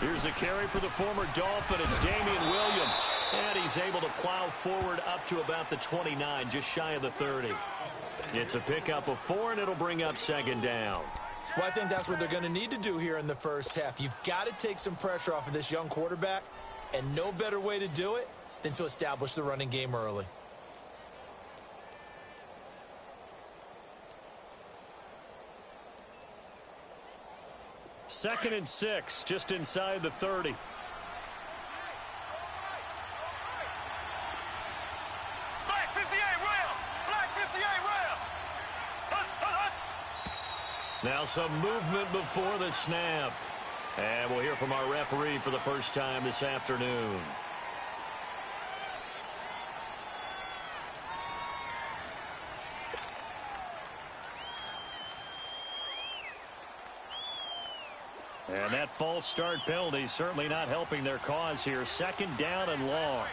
Here's a carry for the former Dolphin. It's Damian Williams. And he's able to plow forward up to about the 29, just shy of the 30. It's a pickup of 4, and it'll bring up second down. Well, I think that's what they're going to need to do here in the first half. You've got to take some pressure off of this young quarterback, and no better way to do it than to establish the running game early. Second and 6, just inside the 30. Now some movement before the snap. And we'll hear from our referee for the first time this afternoon. And that false start penalty certainly not helping their cause here. Second down and long.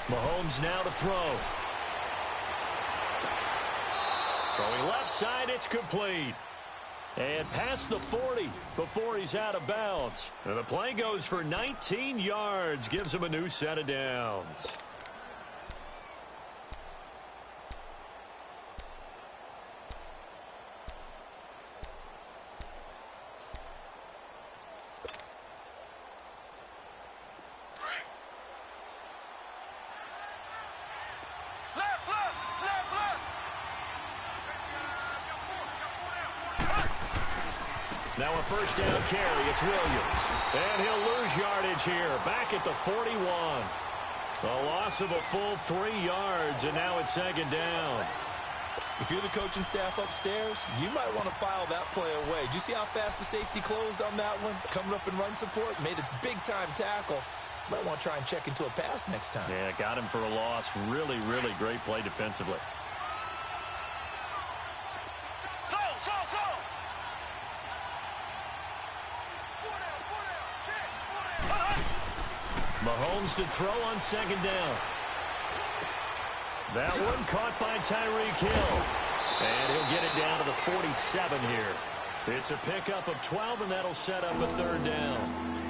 Mahomes now to throw. Throwing left side, it's complete. And past the 40 before he's out of bounds. And the play goes for 19 yards, gives him a new set of downs. Now a first down carry. It's Williams. And he'll lose yardage here. Back at the 41. A loss of a full 3 yards, and now it's second down. If you're the coaching staff upstairs, you might want to file that play away. Did you see how fast the safety closed on that one? Coming up in run support, made a big-time tackle. Might want to try and check into a pass next time. Yeah, got him for a loss. Really, really great play defensively. Mahomes to throw on second down. That one caught by Tyreek Hill. And he'll get it down to the 47 here. It's a pickup of 12, and that'll set up a third down.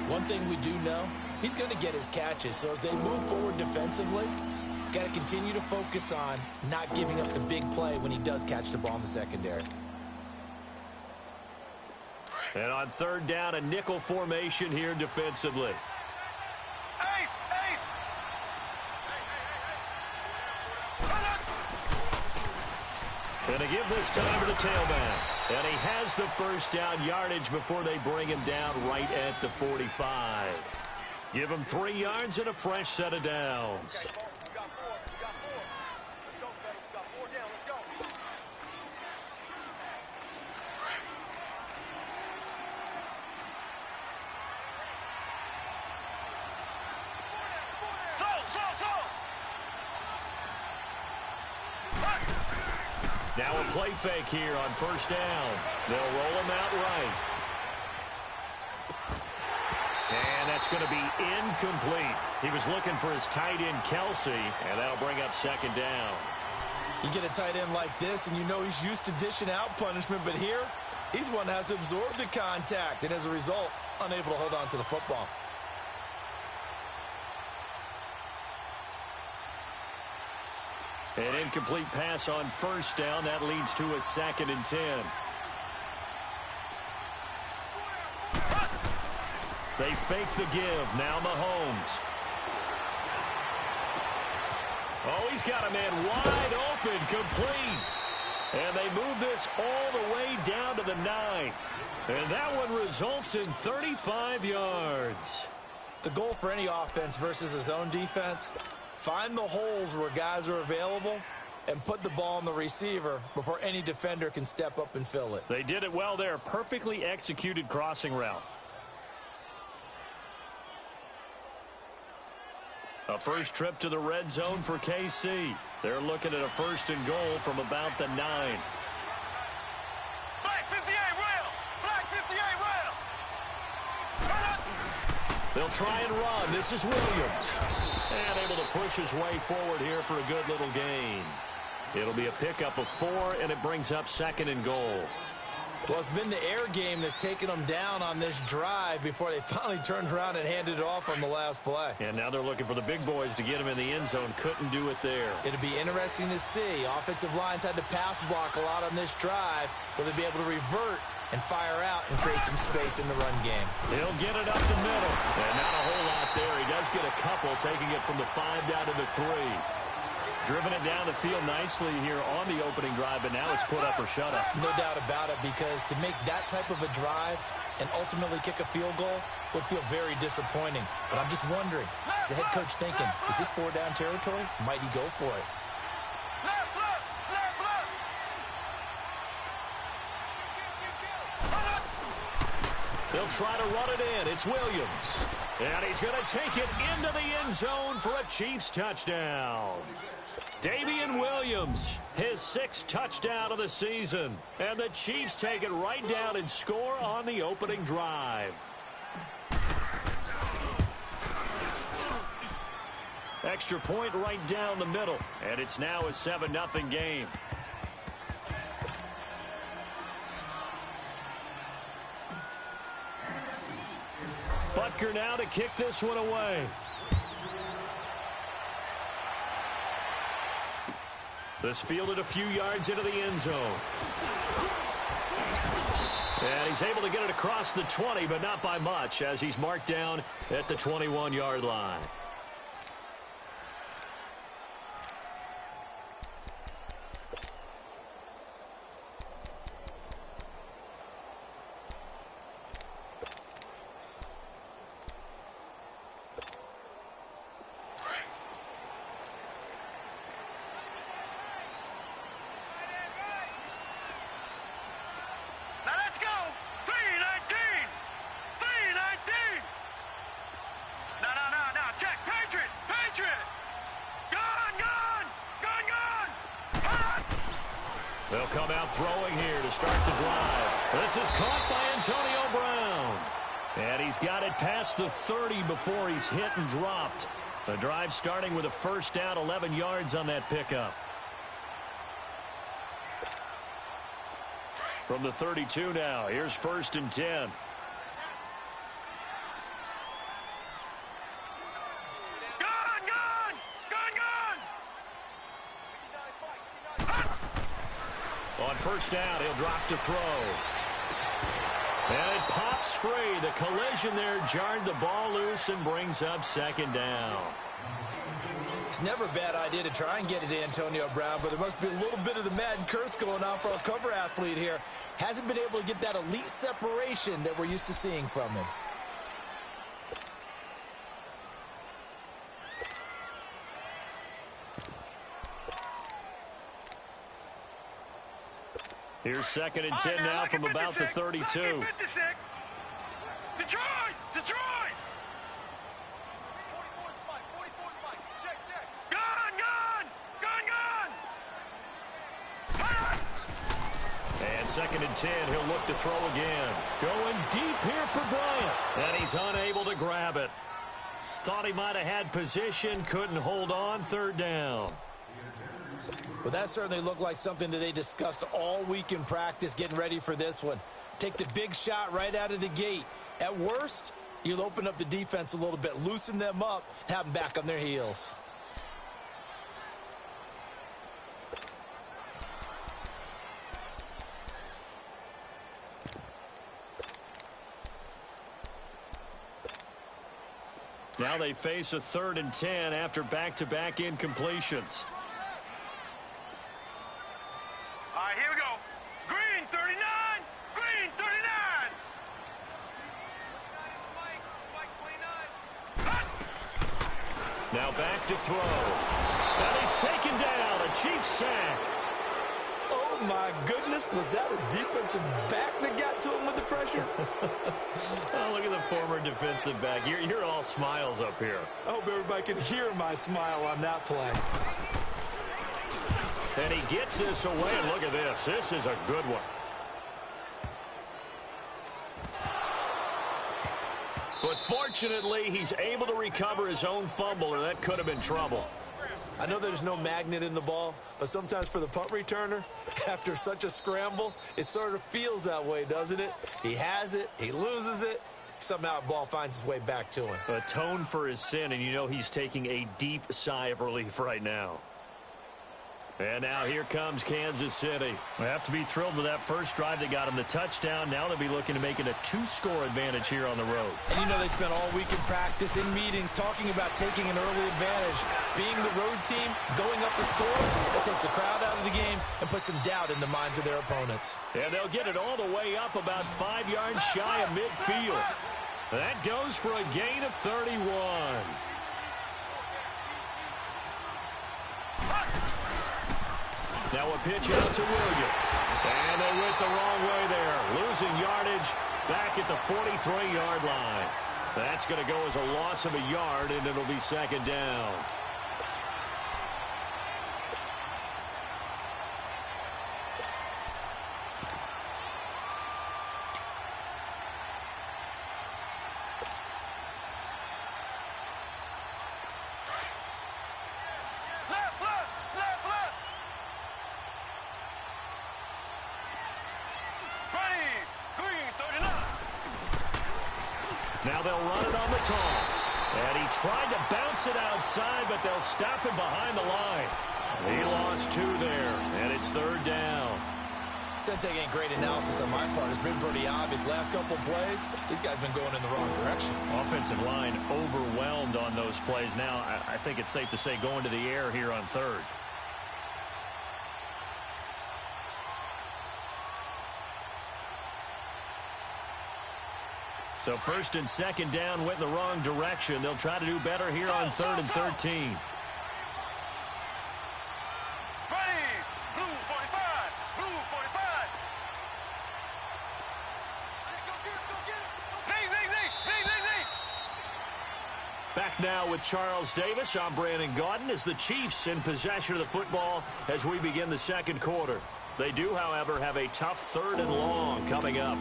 One thing we do know, he's going to get his catches. So as they move forward defensively, got to continue to focus on not giving up the big play when he does catch the ball in the secondary. And on third down, a nickel formation here defensively. And to give this time to the tailback. And he has the first down yardage before they bring him down right at the 45. Give him 3 yards and a fresh set of downs. Now a play fake here on first down. They'll roll him out right. And that's going to be incomplete. He was looking for his tight end, Kelsey, and that'll bring up second down. You get a tight end like this, and you know he's used to dishing out punishment, but here, he's one that has to absorb the contact, and as a result, unable to hold on to the football. An incomplete pass on first down. That leads to a 2nd and 10. They fake the give. Now Mahomes. Oh, he's got a man wide open, complete. And they move this all the way down to the 9. And that one results in 35 yards. The goal for any offense versus his own defense, find the holes where guys are available and put the ball on the receiver before any defender can step up and fill it. They did it well there. Perfectly executed crossing route. A first trip to the red zone for KC. They're looking at a 1st and goal from about the 9. Black 58 rail! Black 58 rail! They'll try and run. This is Williams. And able to push his way forward here for a good little gain. It'll be a pickup of 4, and it brings up 2nd and goal. Well, it's been the air game that's taken them down on this drive before they finally turned around and handed it off on the last play. And now they're looking for the big boys to get him in the end zone. Couldn't do it there. It'll be interesting to see. Offensive lines had to pass block a lot on this drive. Will they be able to revert and fire out and create some space in the run game? He'll get it up the middle. And not a whole lot there. He does get a couple, taking it from the 5 down to the 3. Driven it down the field nicely here on the opening drive, but now it's put up or shut up. No doubt about it, because to make that type of a drive and ultimately kick a field goal would feel very disappointing. But I'm just wondering, is the head coach thinking, is this 4-down territory? Might he go for it? Left, left, left, left! They'll try to run it in. It's Williams. And he's going to take it into the end zone for a Chiefs touchdown. Damian Williams, his 6th touchdown of the season. And the Chiefs take it right down and score on the opening drive. Extra point right down the middle. And it's now a 7-0 game. Butker now to kick this one away. This fielded a few yards into the end zone. And he's able to get it across the 20, but not by much, as he's marked down at the 21-yard line. They'll come out throwing here to start the drive. This is caught by Antonio Brown. And he's got it past the 30 before he's hit and dropped. The drive starting with a 1st down, 11 yards on that pickup. From the 32 now, here's 1st and 10. On 1st down, he'll drop to throw. And it pops free. The collision there jarred the ball loose and brings up 2nd down. It's never a bad idea to try and get it to Antonio Brown, but there must be a little bit of the Madden curse going on for a cover athlete here. Hasn't been able to get that elite separation that we're used to seeing from him. Here's 2nd and 10 now from about the 32. 56. Detroit! Detroit! Gun! Gun! Gun! Gun! And 2nd and 10, he'll look to throw again. Going deep here for Bryant. And he's unable to grab it. Thought he might have had position, couldn't hold on, 3rd down. Well, that certainly looked like something that they discussed all week in practice, getting ready for this one. Take the big shot right out of the gate. At worst, you'll open up the defense a little bit, loosen them up, have them back on their heels. Now they face a 3rd and 10 after back-to-back incompletions. All right, here we go. Green 39. Green 39. Now back to throw. And he's taken down. A Chiefs sack. Oh, Oh, my goodness. Was that a defensive back that got to him with the pressure? Oh, look at the former defensive back. You're all smiles up here. I hope everybody can hear my smile on that play. And he gets this away, and look at this. This is a good one. But fortunately, he's able to recover his own fumble, or that could have been trouble. I know there's no magnet in the ball, but sometimes for the punt returner, after such a scramble, it sort of feels that way, doesn't it? He has it, he loses it, somehow the ball finds its way back to him. Atone for his sin, and you know he's taking a deep sigh of relief right now. And now here comes Kansas City. They have to be thrilled with that first drive that got them the touchdown. Now they'll be looking to make it a 2-score advantage here on the road. And you know they spent all week in practice, in meetings, talking about taking an early advantage. Being the road team, going up a score, that takes the crowd out of the game and puts some doubt in the minds of their opponents. And they'll get it all the way up about 5 yards shy of midfield. That goes for a gain of 31. Now a pitch out to Williams. And they went the wrong way there. Losing yardage back at the 43-yard line. That's going to go as a loss of a yard, and it'll be second down. Now they'll run it on the toss. And he tried to bounce it outside, but they'll stop him behind the line. He lost 2 there, and it's third down. Doesn't take any great analysis on my part. It's been pretty obvious. Last couple plays, these guys have been going in the wrong direction. Offensive line overwhelmed on those plays. Now, I think it's safe to say going to the air here on third. So first and second down went in the wrong direction. They'll try to do better here on 3rd and 13. Back now with Charles Davis. I'm Brandon Gaudin as the Chiefs in possession of the football as we begin the second quarter. They do, however, have a tough 3rd and long coming up.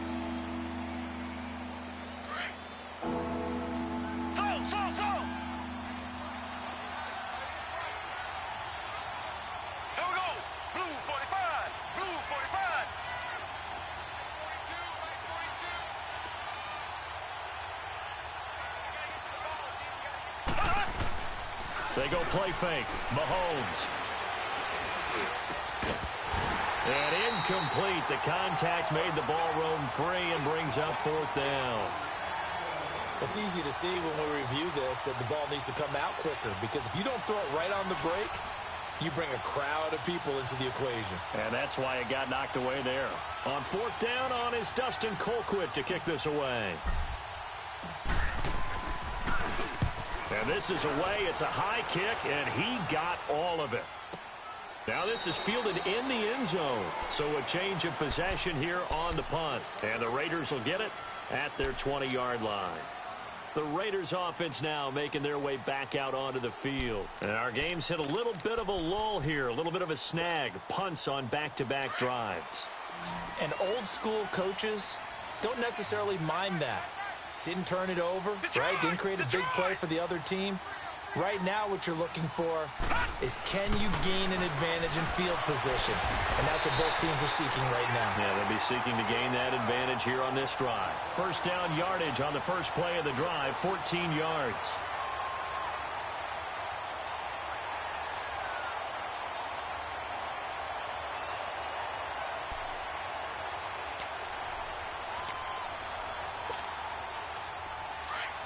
They go play fake. Mahomes. And incomplete. The contact made the ball roam free and brings up 4th down. It's easy to see when we review this that the ball needs to come out quicker, because if you don't throw it right on the break, you bring a crowd of people into the equation. And that's why it got knocked away there. On 4th down on is Dustin Colquitt to kick this away. And this is away. It's a high kick, and he got all of it. Now this is fielded in the end zone. So a change of possession here on the punt. And the Raiders will get it at their 20-yard line. The Raiders offense now making their way back out onto the field. And our game's hit a little bit of a lull here, a little bit of a snag. Punts on back-to-back drives. And old school coaches don't necessarily mind that. Didn't turn it over, right? Didn't create a big play for the other team. Right now what you're looking for is, can you gain an advantage in field position? And that's what both teams are seeking right now. Yeah, they'll be seeking to gain that advantage here on this drive. First down yardage on the first play of the drive, 14 yards.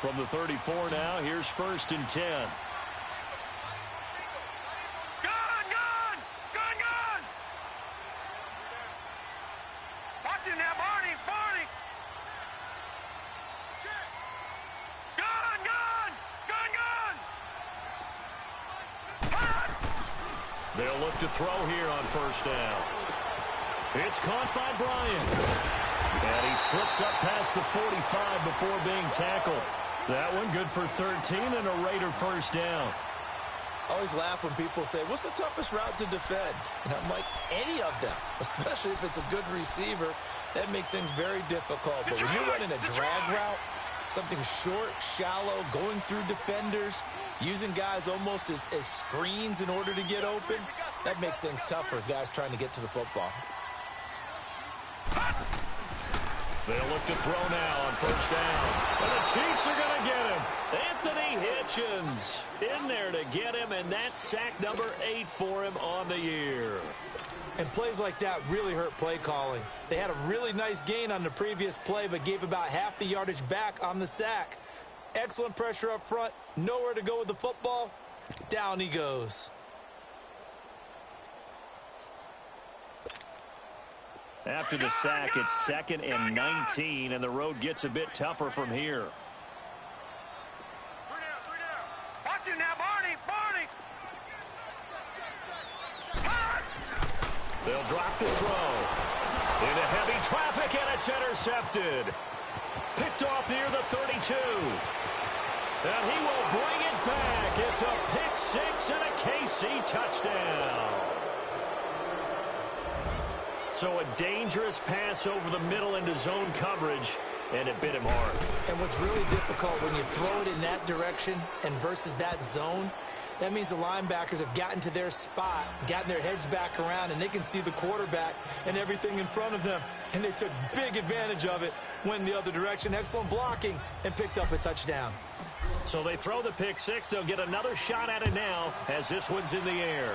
From the 34 now, here's 1st and 10. Gun! Watch him now, Barney! Gun! They'll look to throw here on 1st down. It's caught by Bryant. And he slips up past the 45 before being tackled. That one good for 13 and a Raider first down. I always laugh when people say, what's the toughest route to defend? And I'm like, any of them, especially if it's a good receiver. That makes things very difficult. But when you're running a drag route, something short, shallow, going through defenders, using guys almost as screens in order to get open, that makes things tougher, guys trying to get to the football. They'll look to throw now on first down. And the Chiefs are going to get him. Anthony Hitchens in there to get him, and that's sack number 8 for him on the year. And plays like that really hurt play calling. They had a really nice gain on the previous play, but gave about half the yardage back on the sack. Excellent pressure up front. Nowhere to go with the football. Down he goes. After the sack, it's 2nd and 19, and the road gets a bit tougher from here. 3 down. Watch it now, Barney. They'll drop the throw. Into heavy traffic, and it's intercepted. Picked off near the 32. And he will bring it back. It's a pick 6 and a KC touchdown. So a dangerous pass over the middle into zone coverage, and it bit him hard. And what's really difficult when you throw it in that direction and versus that zone, that means the linebackers have gotten to their spot, gotten their heads back around, and they can see the quarterback and everything in front of them. And they took big advantage of it, went the other direction. Excellent blocking, and picked up a touchdown. So they throw the pick 6. They'll get another shot at it now as this one's in the air.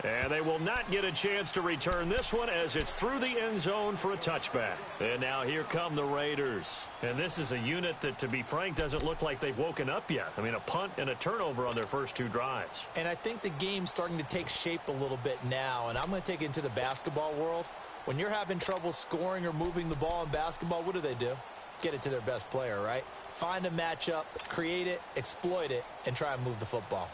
And they will not get a chance to return this one as it's through the end zone for a touchback. And now here come the Raiders. And this is a unit that, to be frank, doesn't look like they've woken up yet. I mean, a punt and a turnover on their first 2 drives. And I think the game's starting to take shape a little bit now. And I'm going to take it into the basketball world. When you're having trouble scoring or moving the ball in basketball, what do? Get it to their best player, right? Find a matchup, create it, exploit it, and try and move the football.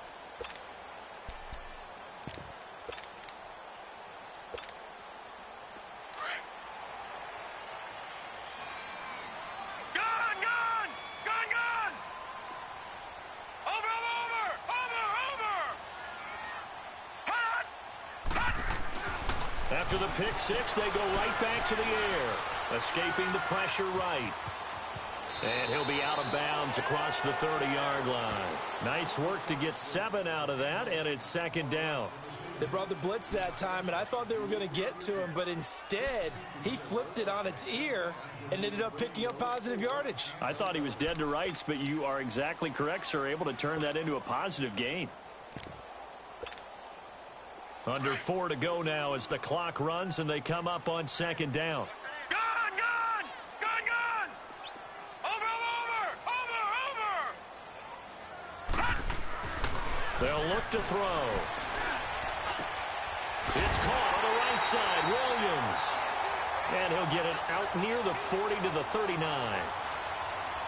After the pick 6, they go right back to the air, escaping the pressure right. And he'll be out of bounds across the 30-yard line. Nice work to get 7 out of that, and it's 2nd down. They brought the blitz that time, and I thought they were going to get to him, but instead, he flipped it on its ear and ended up picking up positive yardage. I thought he was dead to rights, but you are exactly correct, sir, able to turn that into a positive gain. Under 4 to go now as the clock runs, and they come up on 2nd down. Gun! Over! They'll look to throw. It's caught on the right side, Williams. And he'll get it out near the 40 to the 39.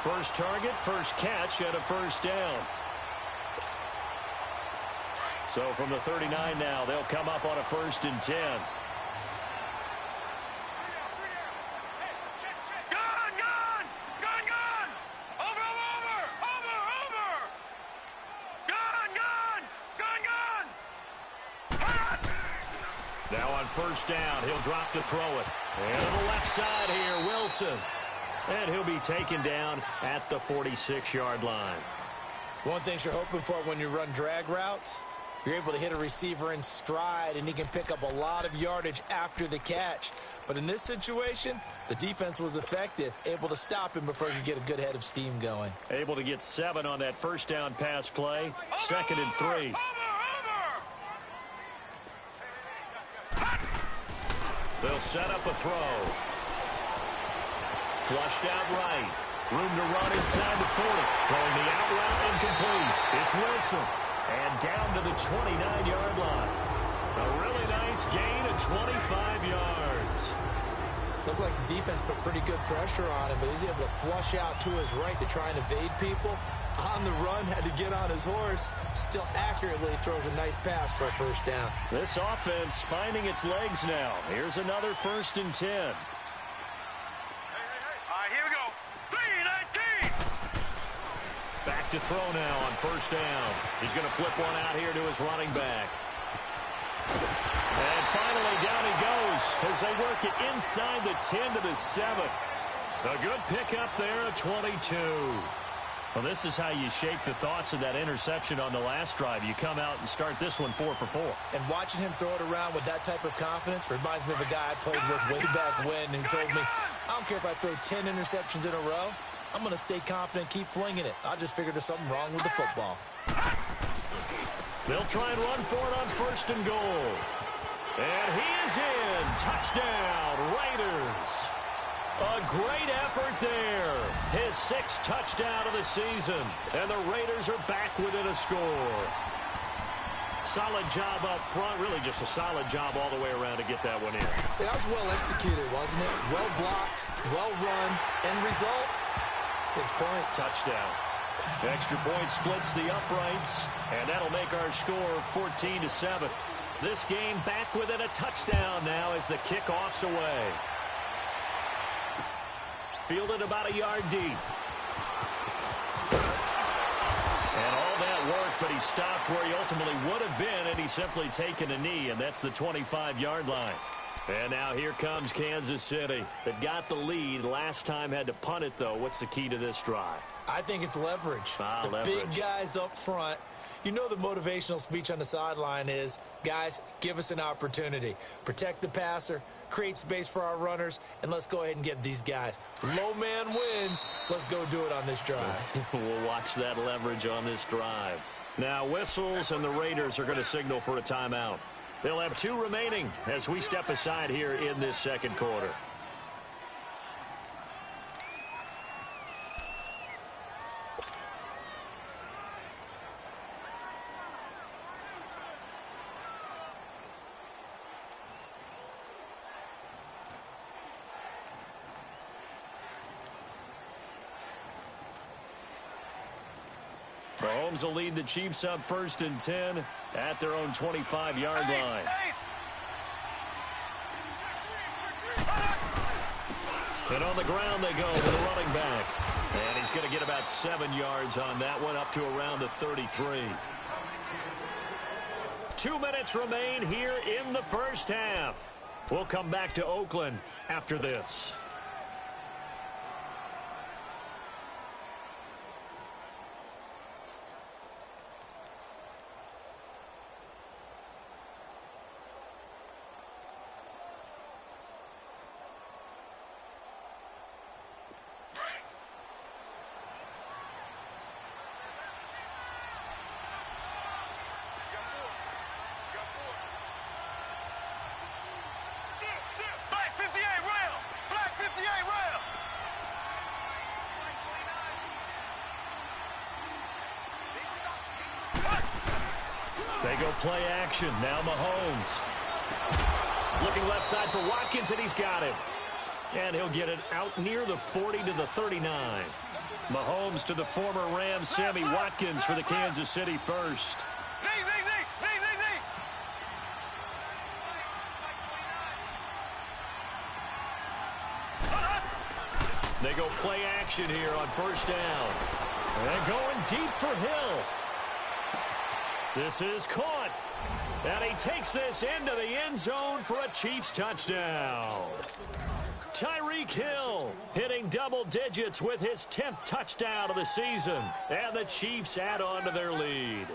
First target, first catch, and a first down. So from the 39 now, they'll come up on a 1st and 10. Gun! Over! Gun! Now on 1st down, he'll drop to throw it. And to the left side here, Wilson. And he'll be taken down at the 46-yard line. One thing you're hoping for when you run drag routes, you're able to hit a receiver in stride, and he can pick up a lot of yardage after the catch. But in this situation, the defense was effective, able to stop him before he could get a good head of steam going. Able to get 7 on that 1st down pass play. 2nd and 3. They'll set up a throw. Flushed out right. Room to run inside the 40. Throwing the out route incomplete. It's Wilson. And down to the 29-yard line. A really nice gain of 25 yards. Looked like the defense put pretty good pressure on him, but he's able to flush out to his right to try and evade people. On the run, had to get on his horse. Still accurately throws a nice pass for a first down. This offense finding its legs now. Here's another 1st and 10. All right, here we go. 3-19. Back to throw now on 1st down. He's going to flip one out here to his running back. And finally down he goes as they work it inside the 10 to the 7. A good pickup there at 22. Well, this is how you shake the thoughts of that interception on the last drive. You come out and start this one 4 for 4. And watching him throw it around with that type of confidence reminds me of a guy I played with way back when who told me, I don't care if I throw 10 interceptions in a row. I'm going to stay confident, keep flinging it. I just figured there's something wrong with the football. They'll try and run for it on 1st and goal. And he is in. Touchdown, Raiders. A great effort there. His 6th touchdown of the season. And the Raiders are back within a score. Solid job up front. Really just a solid job all the way around to get that one in. Yeah, that was well executed, wasn't it? Well blocked, well run. End result, 6 points. Touchdown. Extra point splits the uprights. And that'll make our score 14 to 7. This game back within a touchdown now as the kickoff's away. Fielded about a yard deep. And all that work, but he stopped where he ultimately would have been had he simply taken a knee, and that's the 25-yard line. And now here comes Kansas City. That got the lead. Last time had to punt it, though. What's the key to this drive? I think it's leverage. Leverage. Big guys up front. You know the motivational speech on the sideline is, guys, give us an opportunity. Protect the passer, create space for our runners, and let's go ahead and get these guys. Low man wins. Let's go do it on this drive. We'll watch that leverage on this drive. Now whistles, and the Raiders are going to signal for a timeout. They'll have 2 remaining as we step aside here in this second quarter. Mahomes will lead the Chiefs up 1st and 10 at their own 25-yard line. And on the ground they go with a running back. And he's going to get about 7 yards on that one, up to around the 33. 2 minutes remain here in the first half. We'll come back to Oakland after this. They go play action. Now Mahomes. Looking left side for Watkins, and he's got him. And he'll get it out near the 40 to the 39. Mahomes to the former Rams, Sammy Watkins for the Kansas City first. They go play action here on 1st down. And going deep for Hill. This is caught. And he takes this into the end zone for a Chiefs touchdown. Tyreek Hill hitting double digits with his 10th touchdown of the season. And the Chiefs add on to their lead.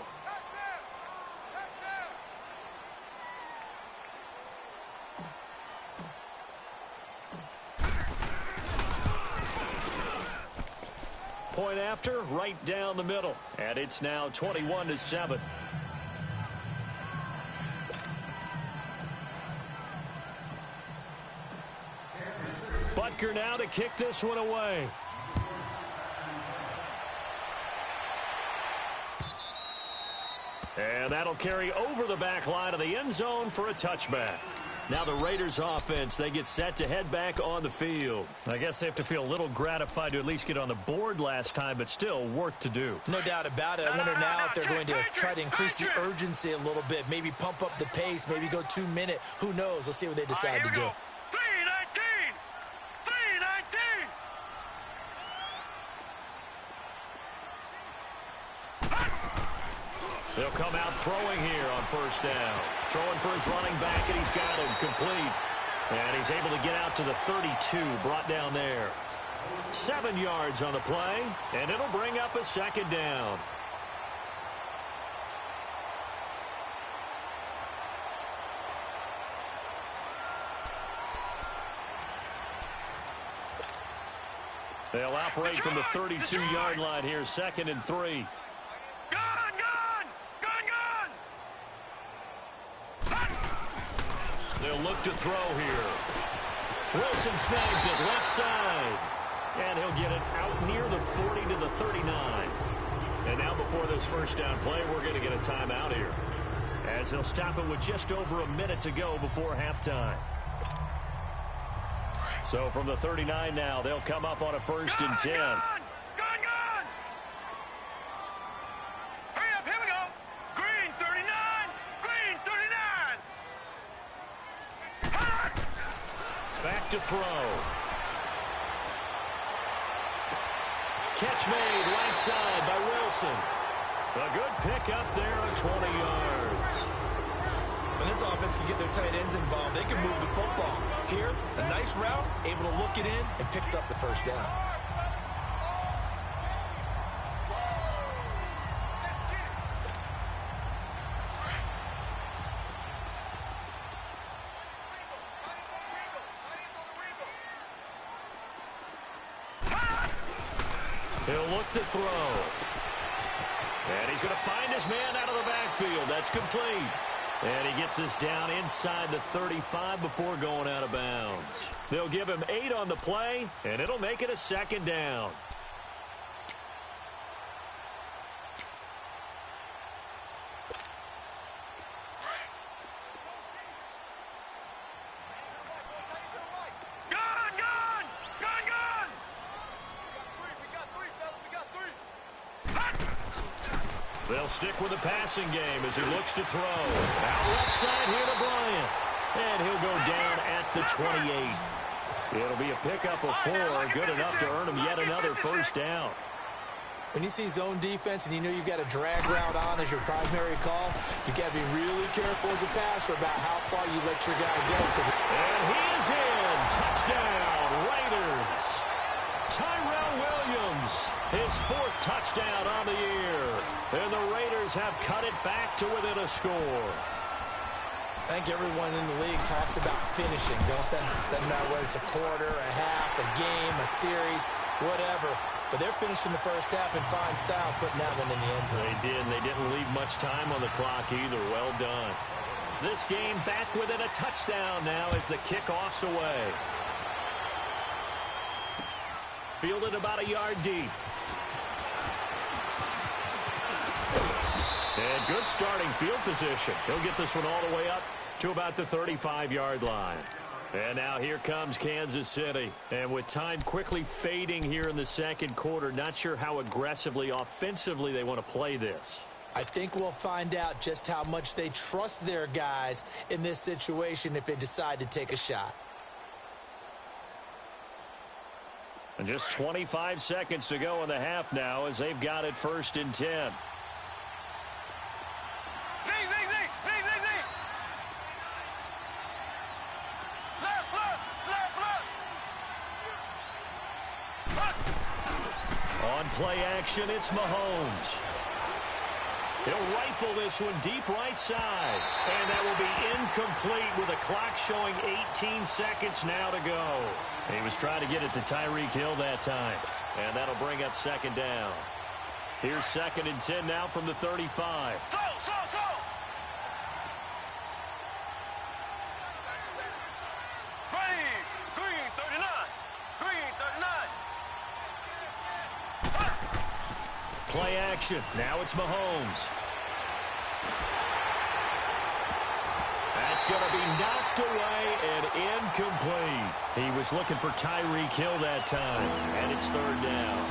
Point after, right down the middle. And it's now 21-7. Butker now to kick this one away. And that'll carry over the back line of the end zone for a touchback. Now the Raiders offense, they get set to head back on the field. I guess they have to feel a little gratified to at least get on the board last time, but still work to do. No doubt about it. I wonder now if they're going to try to increase the urgency a little bit, maybe pump up the pace, maybe go 2 minute. Who knows? Let's see what they decide to do. 3-19. 3-19. They'll come out throwing here on first down. Throwing for his running back, and he's got him complete. And he's able to get out to the 32, brought down there. 7 yards on the play, and it'll bring up a second down. They'll operate from the 32-yard line here, 2nd and 3. They'll look to throw here. Wilson snags it left side. And he'll get it out near the 40 to the 39. And now before this first down play, we're going to get a timeout here, as they'll stop it with just over a minute to go before halftime. So from the 39 now, they'll come up on a 1st and 10. Back to throw. Catch made right side by Wilson. A good pick up there on 20 yards. When this offense can get their tight ends involved, they can move the football. Here, a nice route, able to look it in, and picks up the first down. He'll look to throw. And he's going to find his man out of the backfield. That's complete. And he gets us down inside the 35 before going out of bounds. They'll give him 8 on the play, and it'll make it a 2nd down. They'll stick with the passing game as he looks to throw. Out left side here to Bryant. And he'll go down at the 28. It'll be a pickup of 4, good enough to earn him yet another first down. When you see zone defense and you know you've got a drag route on as your primary call, you got to be really careful as a passer about how far you let your guy go. And he is in. Touchdown, Raiders. Tyrell Williams, his 4th touchdown on the year. And the Raiders have cut it back to within a score. I think everyone in the league talks about finishing, don't they? Doesn't matter whether it's a quarter, a half, a game, a series, whatever. But they're finishing the first half in fine style, putting that one in the end zone. They did, and they didn't leave much time on the clock either. Well done. This game back within a touchdown now as the kickoff's away. Fielded about a yard deep. And good starting field position. He'll get this one all the way up to about the 35-yard line. And now here comes Kansas City. And with time quickly fading here in the second quarter, not sure how aggressively, offensively they want to play this. I think we'll find out just how much they trust their guys in this situation if they decide to take a shot. And just 25 seconds to go in the half now as they've got it 1st and 10. On play action, it's Mahomes. He'll rifle this one deep right side. And that will be incomplete with a clock showing 18 seconds now to go. He was trying to get it to Tyreek Hill that time. And that'll bring up 2nd down. Here's 2nd and 10 now from the 35. Green 39. Green 39. Play action. Now it's Mahomes. It's going to be knocked away and incomplete. He was looking for Tyreek Hill that time, and it's third down.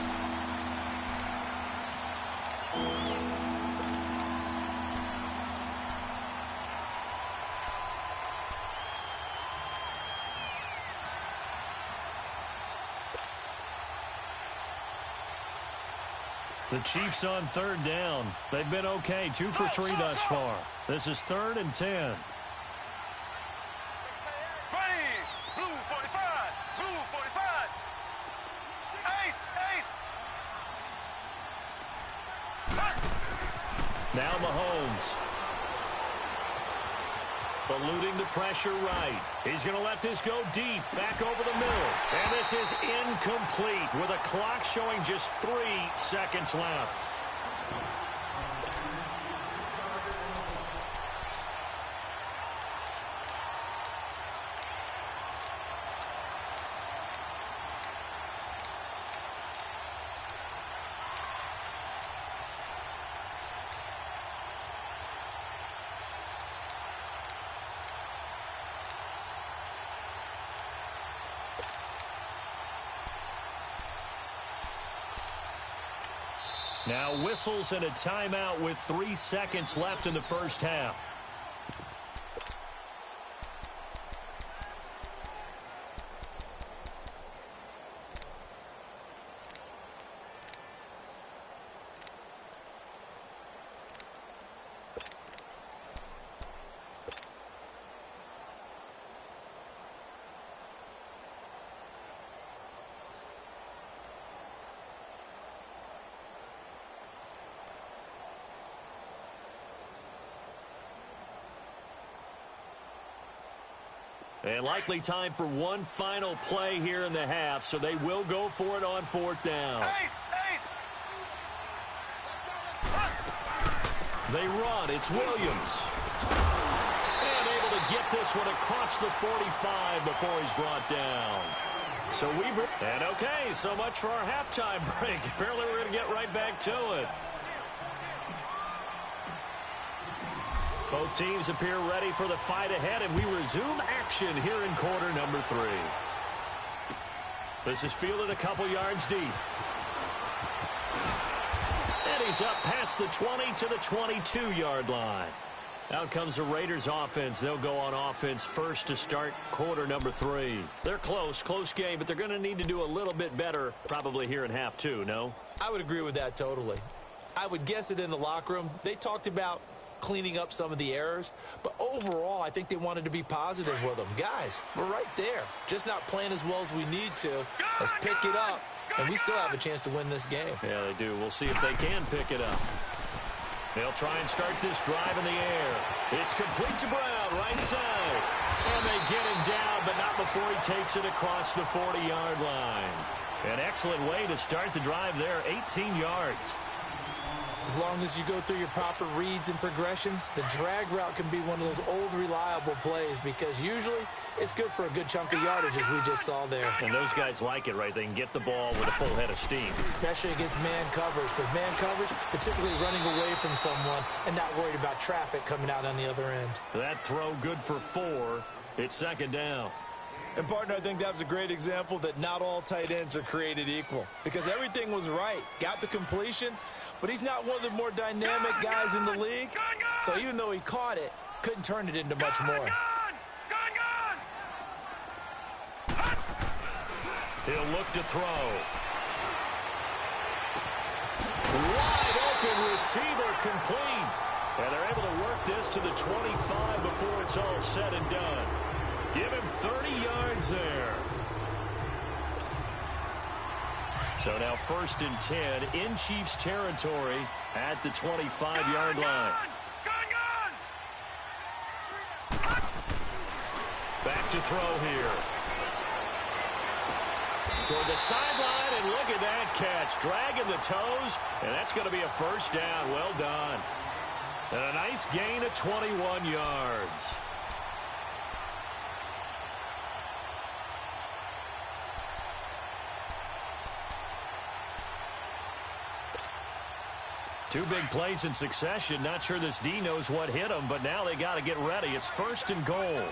The Chiefs on third down. They've been okay, 2 for 3 thus far. This is 3rd and 10. Green, blue 45, blue 45. Ace, ace. Now Mahomes. Eluding the pressure right. He's going to let this go deep, back over the middle. And this is incomplete with a clock showing just 3 seconds left. Now whistles and a timeout with 3 seconds left in the first half. And likely time for one final play here in the half, so they will go for it on 4th down. Ace, ace. They run. It's Williams. And able to get this one across the 45 before he's brought down. So and okay, so much for our halftime break. Apparently we're going to get right back to it. Both teams appear ready for the fight ahead, and we resume action here in quarter number 3. This is fielded a couple yards deep. And he's up past the 20 to the 22-yard line. Out comes the Raiders offense. They'll go on offense first to start quarter number 3. They're close game, but they're going to need to do a little bit better probably here in half 2, no? I would agree with that totally. I would guess it in the locker room. They talked about cleaning up some of the errors, but overall I think they wanted to be positive with them. Guys, we're right there, just not playing as well as we need to. Let's pick it up, and we still have a chance to win this game. Yeah, they do. We'll see if they can pick it up. They'll try and start this drive in the air. It's complete to Brown, right side, and they get him down, but not before he takes it across the 40-yard line. An excellent way to start the drive there, 18 yards. As long as you go through your proper reads and progressions, the drag route can be one of those old reliable plays because usually it's good for a good chunk of yardage as we just saw there. And those guys like it, right? They can get the ball with a full head of steam. Especially against man coverage, because man coverage, particularly running away from someone and not worried about traffic coming out on the other end. That throw good for 4. It's 2nd down. And, partner, I think that was a great example that not all tight ends are created equal because everything was right. Got the completion, but he's not one of the more dynamic guys in the league. So even though he caught it, couldn't turn it into much more. He'll look to throw. Wide open receiver complete. And they're able to work this to the 25 before it's all said and done. Give him 30 yards there. So now 1st and 10 in Chiefs territory at the 25-yard line. Back to throw here. Toward the sideline, and look at that catch. Dragging the toes, and that's going to be a 1st down. Well done. And a nice gain of 21 yards. Two big plays in succession. Not sure this D knows what hit him, but now they got to get ready. It's 1st and goal.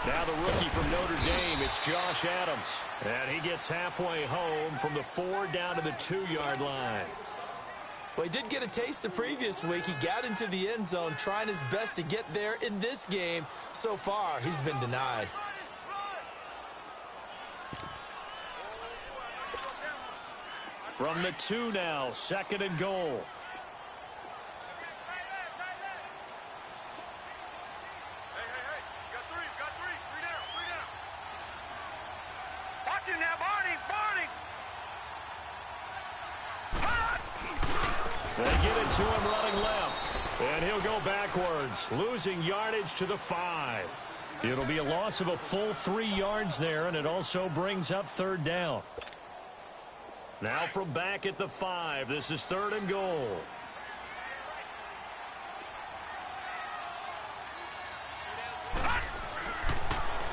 Now the rookie from Notre Dame, it's Josh Adams. And he gets halfway home from the 4 down to the 2-yard line. Well, he did get a taste the previous week. He got into the end zone trying his best to get there in this game. So far, he's been denied. From the 2 now, 2nd and goal. Now, Barney! They get it to him running left. And he'll go backwards, losing yardage to the 5. It'll be a loss of a full 3 yards there, and it also brings up 3rd down. Now from back at the 5, this is 3rd and goal.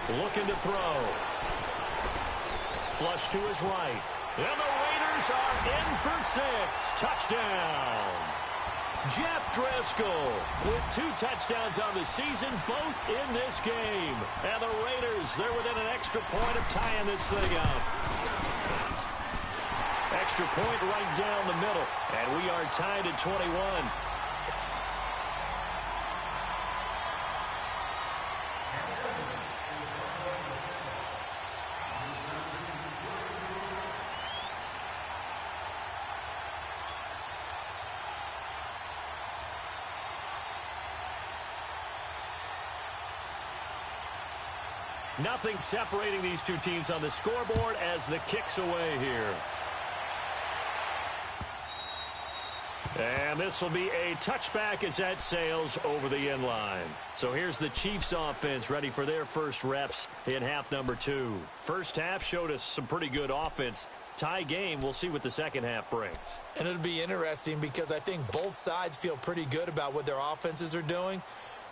Looking to throw. Flush to his right. And the Raiders are in for 6. Touchdown. Jeff Driscoll with 2 touchdowns on the season, both in this game. And the Raiders, they're within an extra point of tying this thing up. Extra point right down the middle. And we are tied at 21. Nothing separating these two teams on the scoreboard as the kick's away here. And this will be a touchback as that sails over the end line. So here's the Chiefs offense ready for their first reps in half number 2. First half showed us some pretty good offense. Tie game, we'll see what the second half brings. And it'll be interesting because I think both sides feel pretty good about what their offenses are doing.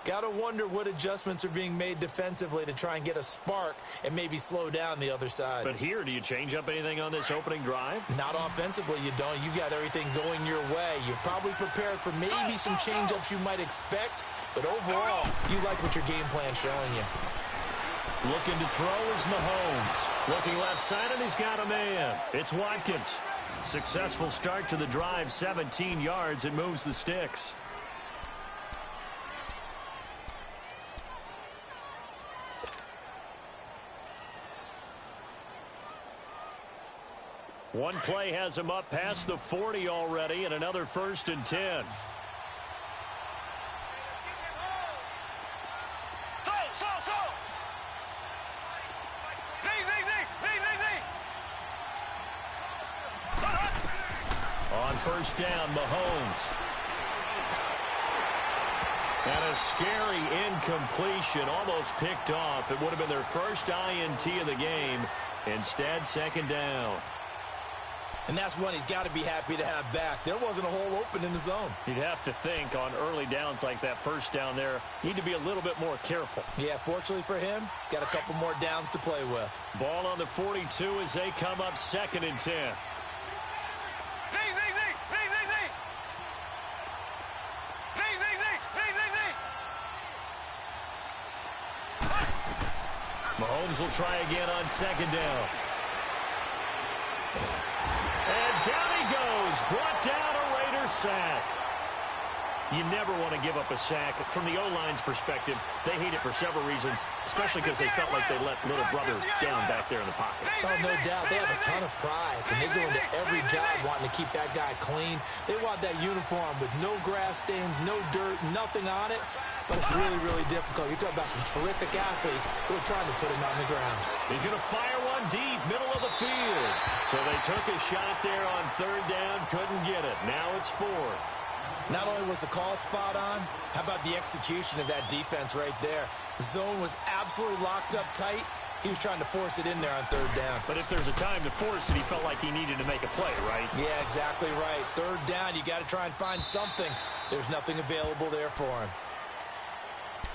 Got to wonder what adjustments are being made defensively to try and get a spark and maybe slow down the other side. But here, do you change up anything on this opening drive? Not offensively, you don't. You got everything going your way. You're probably prepared for maybe some change-ups you might expect, but overall, you like what your game plan's showing you. Looking to throw is Mahomes. Looking left side, and he's got a man. It's Watkins. Successful start to the drive, 17 yards, and moves the sticks. One play has him up past the 40 already, and another 1st and 10. On 1st down, Mahomes. And a scary incompletion, almost picked off. It would have been their first INT of the game. Instead, 2nd down. And that's one he's got to be happy to have back. There wasn't a hole open in the zone. You'd have to think on early downs like that 1st down there, need to be a little bit more careful. Yeah, fortunately for him, got a couple more downs to play with. Ball on the 42 as they come up 2nd and 10. Mahomes will try again on 2nd down. And down he goes. Brought down a Raiders sack. You never want to give up a sack. From the O-line's perspective, they hate it for several reasons, especially because they felt like they let little brother down back there in the pocket. Oh, no doubt. They have a ton of pride, and they go into every job wanting to keep that guy clean. They want that uniform with no grass stains, no dirt, nothing on it. But it's really, really difficult. You're talking about some terrific athletes who are trying to put him on the ground. He's going to fire one deep, middle of the field. So they took a shot there on 3rd down, couldn't get it. Now it's 4th. Not only was the call spot on, how about the execution of that defense right there? The zone was absolutely locked up tight. He was trying to force it in there on 3rd down. But if there's a time to force it, he felt like he needed to make a play, right? Yeah, exactly right. 3rd down, you got to try and find something. There's nothing available there for him.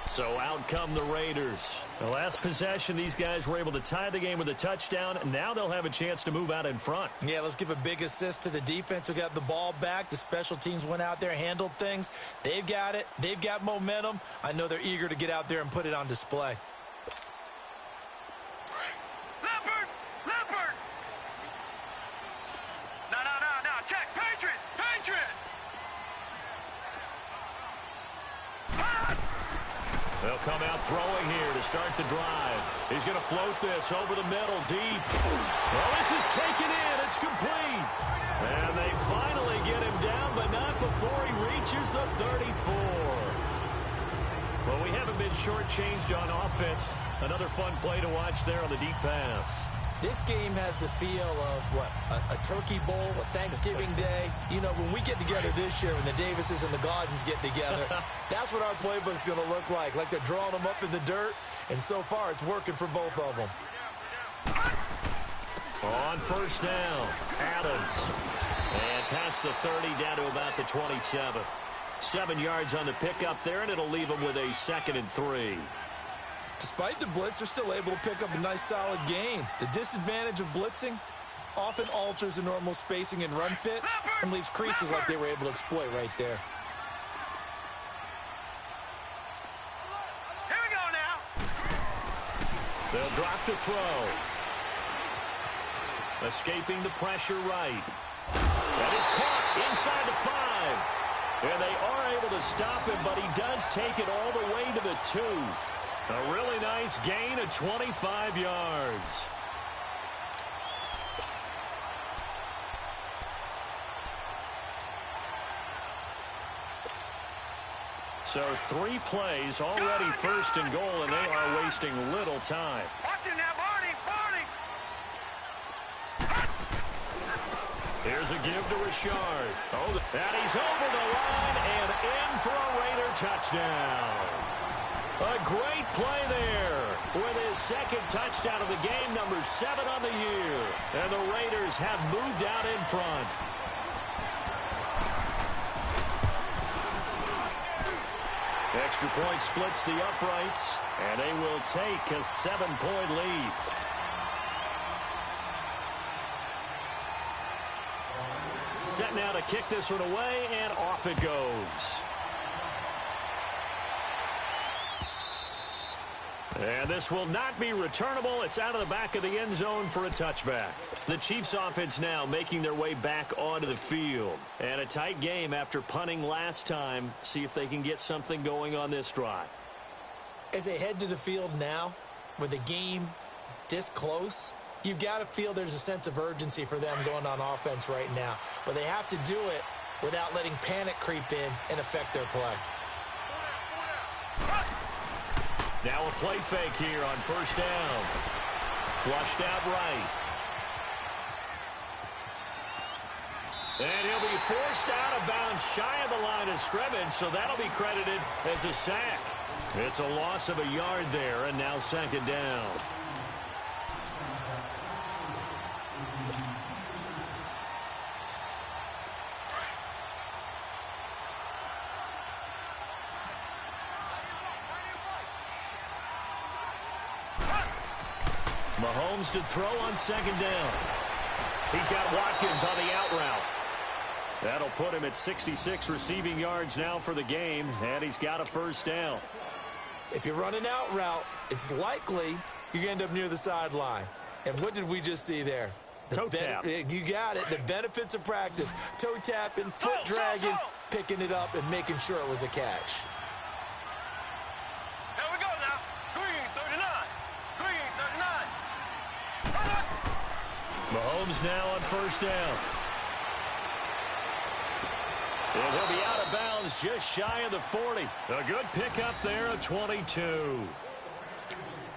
So out come the Raiders. The last possession, these guys were able to tie the game with a touchdown. Now they'll have a chance to move out in front. Yeah, let's give a big assist to the defense who got the ball back. The special teams went out there, handled things. They've got it. They've got momentum. I know they're eager to get out there and put it on display. Leopard! Leopard! No, check! Patriot! Patriot! They'll come out throwing here to start the drive. He's going to float this over the middle, deep. Well, this is taken in. It's complete. And they finally get him down, but not before he reaches the 34. Well, we haven't been shortchanged on offense. Another fun play to watch there on the deep pass. This game has the feel of, what, a turkey bowl, a Thanksgiving Day. You know, when we get together this year, when the Davises and the Gaudens get together, that's what our playbook's going to look like they're drawing them up in the dirt, and so far it's working for both of them. On first down, Adams. And past the 30 down to about the 27. 7 yards on the pickup there, and it'll leave them with a 2nd and 3. Despite the blitz, they're still able to pick up a nice, solid gain. The disadvantage of blitzing often alters the normal spacing and run fits and leaves creases like they were able to exploit right there. Here we go now! They'll drop to throw. Escaping the pressure right. That is caught inside the 5. And they are able to stop him, but he does take it all the way to the 2. A really nice gain of 25 yards. So 3 plays, already 1st and goal, and they are wasting little time. Watch it now, Barney! Here's a give to Richard. Oh, and he's over the line and in for a Raider touchdown. A great play there with his 2nd touchdown of the game, number 7 on the year. And the Raiders have moved out in front. Extra point splits the uprights, and they will take a 7-point lead. Set now to kick this one away, and off it goes. And this will not be returnable. It's out of the back of the end zone for a touchback. The Chiefs offense now making their way back onto the field. And a tight game after punting last time. See if they can get something going on this drive. As they head to the field now, with the game this close, you've got to feel there's a sense of urgency for them going on offense right now. But they have to do it without letting panic creep in and affect their play. Now a play fake here on first down. Flushed out right. And he'll be forced out of bounds shy of the line of scrimmage, so that'll be credited as a sack. It's a loss of a yard there, and now 2nd down. Mahomes to throw on 2nd down. He's got Watkins on the out route. That'll put him at 66 receiving yards now for the game, and he's got a first down. If you run an out route, it's likely you're going to end up near the sideline. And what did we just see there? Toe tap. You got it. The benefits of practice. Toe tapping, foot dragging, picking it up, and making sure it was a catch. Here we go now. Green, 39. Green, 39. Mahomes now on first down. And he'll be out of bounds just shy of the 40. A good pickup there at 22.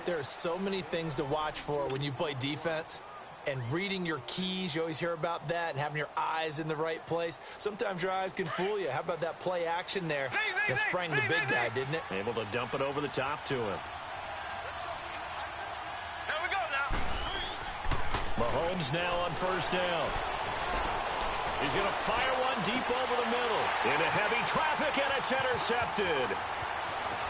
There are so many things to watch for when you play defense. And reading your keys, you always hear about that, and having your eyes in the right place. Sometimes your eyes can fool you. How about that play action there that sprang the big guy, didn't it? Able to dump it over the top to him. Here we go now. Mahomes now on first down. He's going to fire one deep over the middle. Into heavy traffic, and it's intercepted.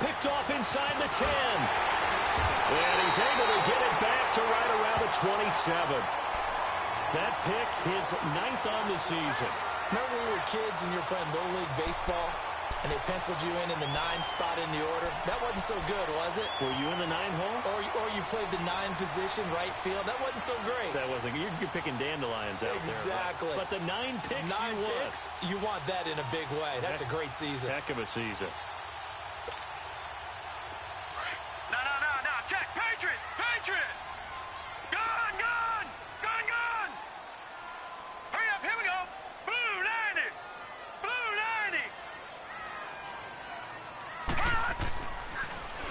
Picked picked off inside the 10. And he's able to get it back to right around the 27. That pick, his 9th on the season. Remember when we were kids and you were playing Little League Baseball and they penciled you in the 9 spot in the order? That wasn't so good, was it? Were you in the 9 hole? Or you played the 9 position, right field. That wasn't so great. That wasn't. You're picking dandelions out exactly. there. Exactly. But the 9 picks 9 picks, you want that in a big way. That's a great season. Heck of a season. No. Check. Patriot. Gun. Hurry up. Here we go. Blue 90.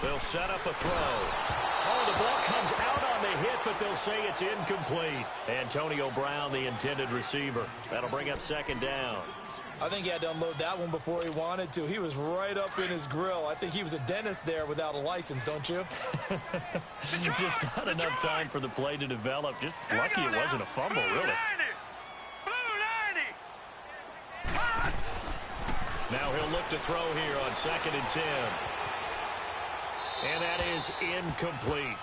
They'll set up a throw. Oh, the ball comes out on the hit, but they'll say it's incomplete. Antonio Brown, the intended receiver. That'll bring up 2nd down. I think he had to unload that one before he wanted to. He was right up in his grill. I think he was a dentist there without a license, don't you? Just not enough time for the play to develop. Just lucky it wasn't a fumble, really. Blue 90. Now he'll look to throw here on 2nd and 10. And that is incomplete.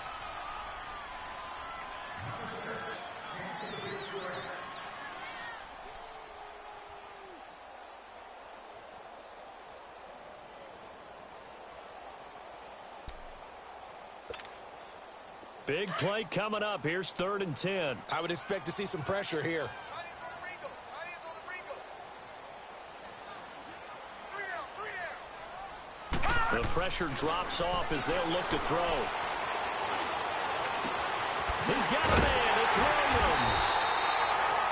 Big play coming up. Here's 3rd and 10. I would expect to see some pressure here. The pressure drops off as they'll look to throw. He's got a man. It's Williams.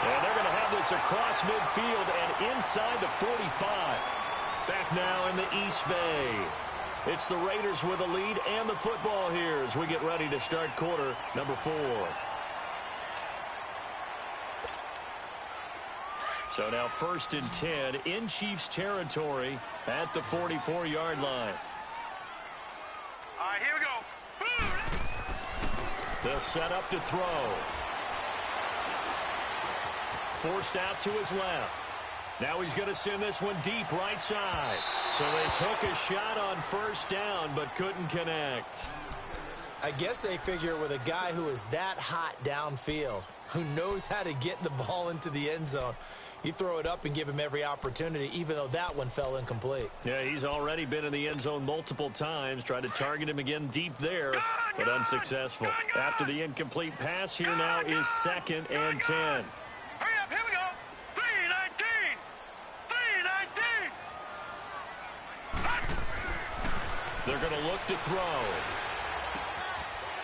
And they're going to have this across midfield and inside the 45. Back now in the East Bay. It's the Raiders with a lead and the football here as we get ready to start quarter number 4. So now 1st and 10 in Chiefs territory at the 44-yard line. All right, here we go. They'll set up to throw. Forced out to his left. Now he's going to send this one deep right side. So they took a shot on 1st down but couldn't connect. I guess they figure with a guy who is that hot downfield, who knows how to get the ball into the end zone, you throw it up and give him every opportunity, even though that one fell incomplete. Yeah, he's already been in the end zone multiple times. Tried to target him again deep there, but unsuccessful. After the incomplete pass, here now is 2nd and 10. Hurry up, here we go. 3-19. They're going to look to throw.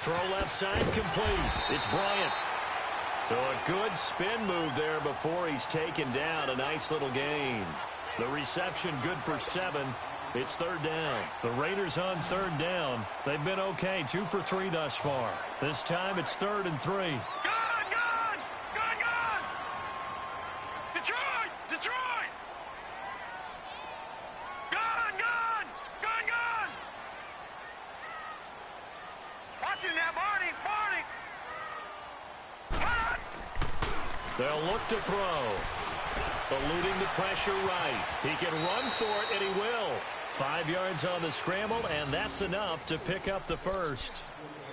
Throw left side complete. It's Bryant. So a good spin move there before he's taken down. A nice little gain. The reception good for 7. It's 3rd down. The Raiders on 3rd down. They've been okay. 2 for 3 thus far. This time it's 3rd and 3. Gun! Detroit! Gun! Watch him now, Barney! They'll look to throw. Eluding the pressure right. He can run for it, and he will. 5 yards on the scramble, and that's enough to pick up the 1st.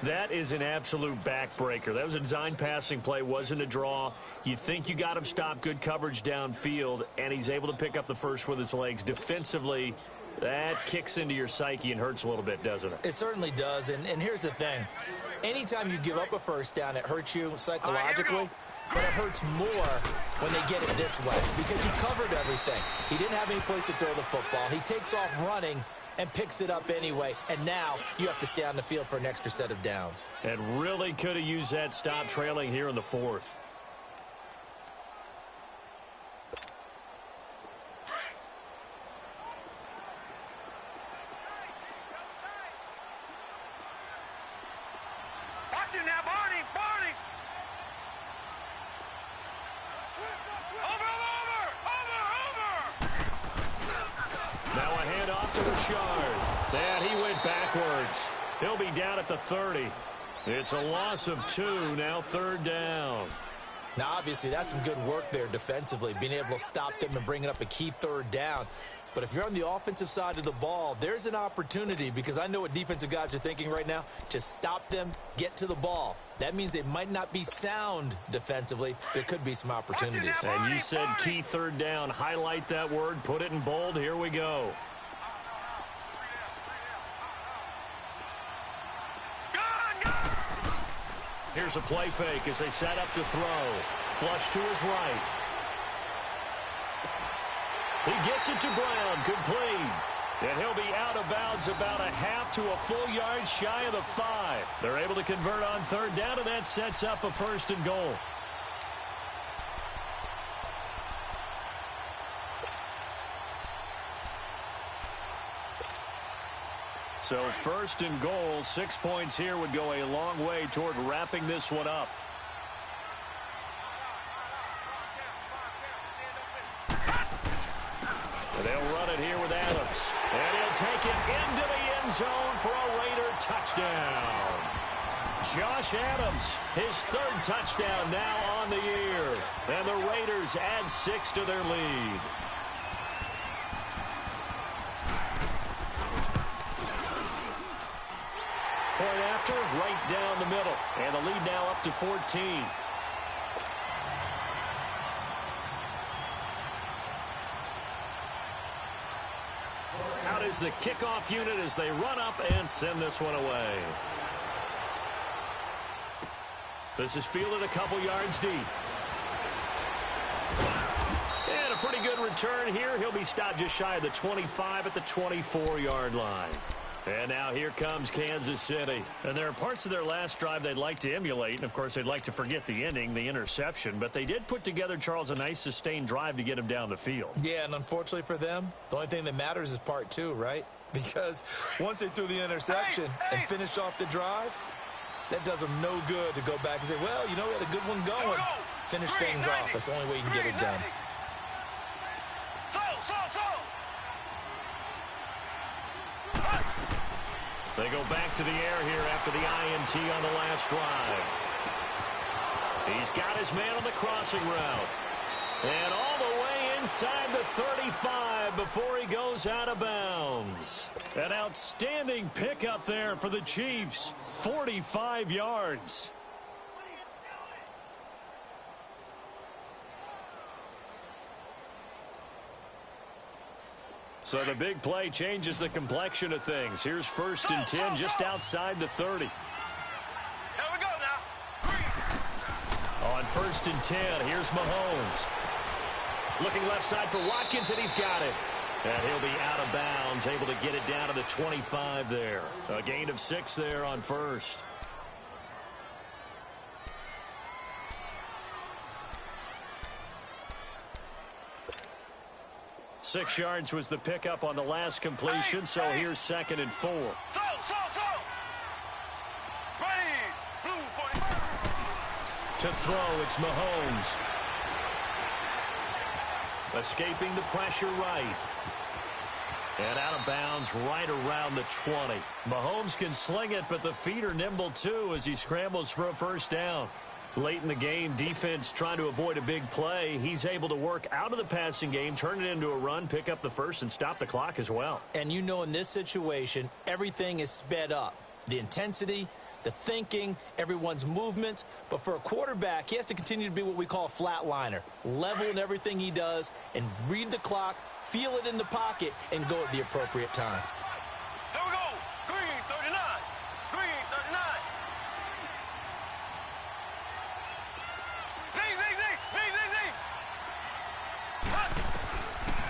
That is an absolute backbreaker. That was a design passing play, wasn't a draw. You think you got him stopped, good coverage downfield, and he's able to pick up the 1st with his legs. Defensively, that kicks into your psyche and hurts a little bit, doesn't it? It certainly does, and here's the thing. Anytime you give up a 1st down, it hurts you psychologically. But it hurts more when they get it this way because he covered everything. He didn't have any place to throw the football. He takes off running and picks it up anyway. And now you have to stay on the field for an extra set of downs. And really could have used that stop trailing here in the 4th. Watch him now, Barney! Now a handoff to Rashard. And he went backwards. He'll be down at the 30. It's a loss of 2, now 3rd down. Now, obviously, that's some good work there defensively, being able to stop them and bring it up a key 3rd down. But if you're on the offensive side of the ball, there's an opportunity, because I know what defensive guys are thinking right now, to stop them, get to the ball. That means they might not be sound defensively. There could be some opportunities. And you said key third down. Highlight that word. Put it in bold. Here we go. Here's a play fake as they set up to throw. Flush to his right. He gets it to Brown. Complete. And he'll be out of bounds about a half to a full yard shy of the 5. They're able to convert on third down, and that sets up a 1st and goal. So 1st and goal, 6 points here would go a long way toward wrapping this one up. And they'll run it here with Adams. And he'll take it into the end zone for a Raider touchdown. Josh Adams, his 3rd touchdown now on the year. And the Raiders add 6 to their lead. Point after, right down the middle. And the lead now up to 14. Out is the kickoff unit as they run up and send this one away. This is fielded a couple yards deep. And a pretty good return here. He'll be stopped just shy of the 25 at the 24-yard line. And now here comes Kansas City. And there are parts of their last drive they'd like to emulate. And, of course, they'd like to forget the ending, the interception. But they did put together, Charles, a nice sustained drive to get him down the field. Yeah, and unfortunately for them, the only thing that matters is part 2, right? Because once they threw the interception and finished off the drive, that does them no good to go back and say, well, you know, we had a good one going. Finish things off. That's the only way you can get it done. They go back to the air here after the INT on the last drive. He's got his man on the crossing route. And all the way inside the 35 before he goes out of bounds. An outstanding pickup there for the Chiefs. 45 yards. So the big play changes the complexion of things. Here's 1st and 10 just outside the 30. Here we go now. On 1st and 10, here's Mahomes. Looking left side for Watkins, and he's got it. And he'll be out of bounds, able to get it down to the 25 there. A gain of 6 there on 1st. Six yards was the pickup on the last completion, so here's 2nd and 4. To throw, it's Mahomes. Escaping the pressure right. And out of bounds right around the 20. Mahomes can sling it, but the feet are nimble too as he scrambles for a 1st down. Late in the game, defense trying to avoid a big play. He's able to work out of the passing game, turn it into a run, pick up the 1st, and stop the clock as well. And you know, in this situation, everything is sped up. The intensity, the thinking, everyone's movements. But for a quarterback, he has to continue to be what we call a flatliner. Level in everything he does and read the clock, feel it in the pocket, and go at the appropriate time. Here we go. Green 39. Green 39.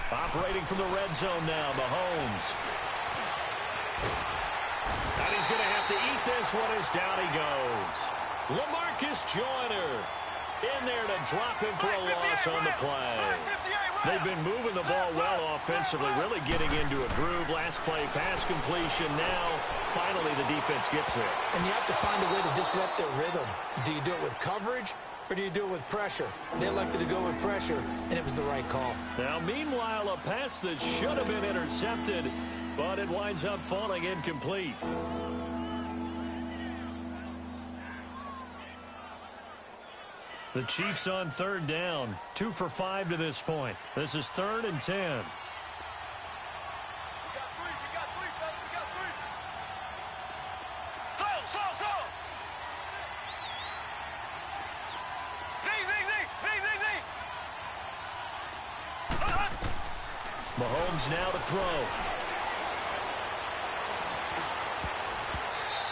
Operating from the red zone now, Mahomes. And he's going to have to eat this one as down he goes. LaMarcus Joyner in there to drop him for a loss on the play. They've been moving the ball well offensively, really getting into a groove. Last play, pass completion. Now, finally, the defense gets there. And you have to find a way to disrupt their rhythm. Do you do it with coverage, or do you do it with pressure? They elected to go with pressure, and it was the right call. Now, meanwhile, a pass that should have been intercepted, but it winds up falling incomplete. The Chiefs on 3rd down. 2 for 5 to this point. This is 3rd and 10. Mahomes now to throw.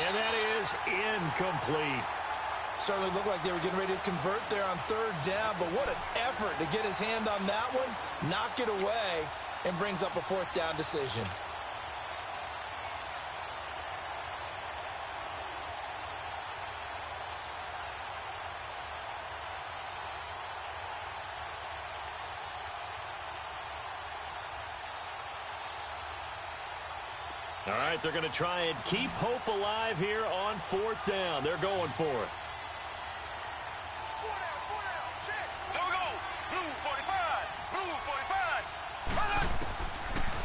And that is incomplete. Certainly looked like they were getting ready to convert there on third down, but what an effort to get his hand on that one, knock it away, and brings up a fourth down decision. All right, they're going to try and keep hope alive here on fourth down. They're going for it.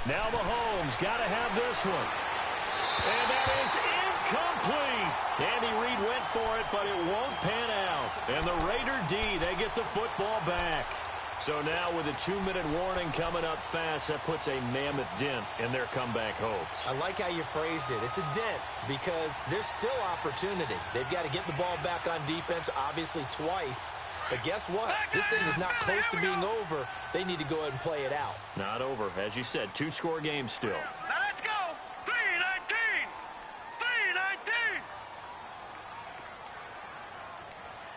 Now Mahomes got to have this one. And that is incomplete. Andy Reid went for it, but it won't pan out. And the Raider D, they get the football back. So now with a 2-minute warning coming up fast, that puts a mammoth dent in their comeback hopes. I like how you phrased it. It's a dent because there's still opportunity. They've got to get the ball back on defense, obviously twice. But guess what? This thing is not close to being over. They need to go ahead and play it out. Not over. As you said, 2-score game still. Now let's go. 3-19.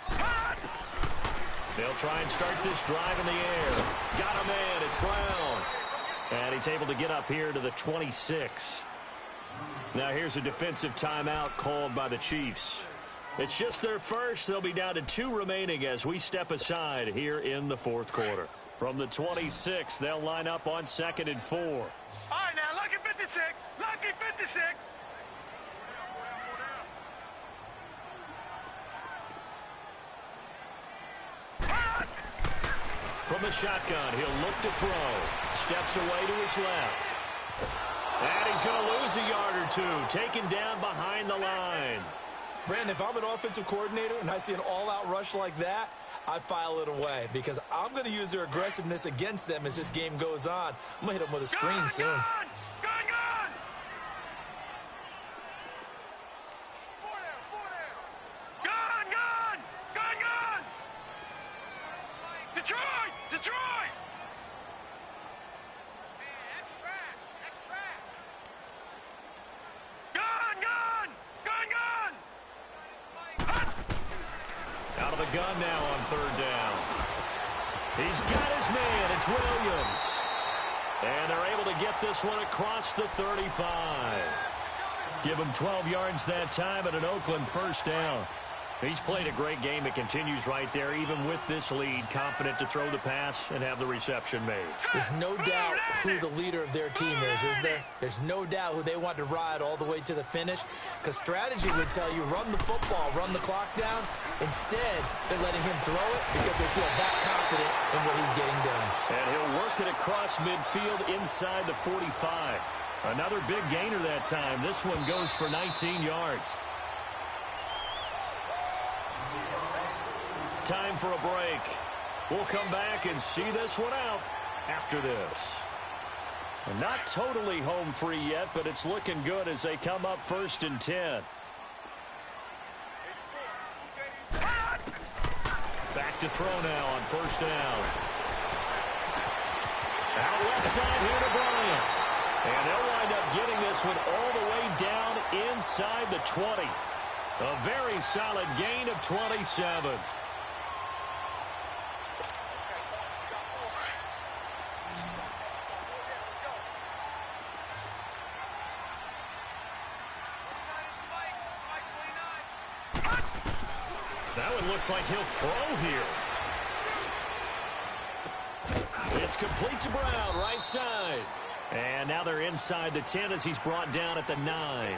3-19. They'll try and start this drive in the air. Got a man. It's Brown. And he's able to get up here to the 26. Now here's a defensive timeout called by the Chiefs. It's just their first. They'll be down to 2 remaining as we step aside here in the fourth quarter. From the 26, they'll line up on 2nd and 4. All right, now, lucky 56. Lucky 56. From the shotgun, he'll look to throw. Steps away to his left. And he's going to lose a yard or two. Taken down behind the line. Brandon, if I'm an offensive coordinator and I see an all-out rush like that, I file it away because I'm going to use their aggressiveness against them as this game goes on. I'm going to hit them with a screen soon. Gone! Detroit! Detroit! Man, that's trash. That's trash. Out of the gun now on 3rd down. He's got his man. It's Williams. And they're able to get this one across the 35. Give him 12 yards that time and an Oakland first down. He's played a great game. It continues right there, even with this lead, confident to throw the pass and have the reception made. There's no doubt who the leader of their team is there? There's no doubt who they want to ride all the way to the finish, because strategy would tell you run the football, run the clock down. Instead, they're letting him throw it because they feel that confident in what he's getting done. And he'll work it across midfield inside the 45. Another big gainer that time. This one goes for 19 yards. Time for a break. We'll come back and see this one out after this. Not totally home free yet, but it's looking good as they come up 1st and 10. Back to throw now on 1st down. Out left side here to Bryant. And they'll wind up getting this one all the way down inside the 20. A very solid gain of 27. That one looks like he'll throw here. It's complete to Brown, right side. And now they're inside the 10 as he's brought down at the 9.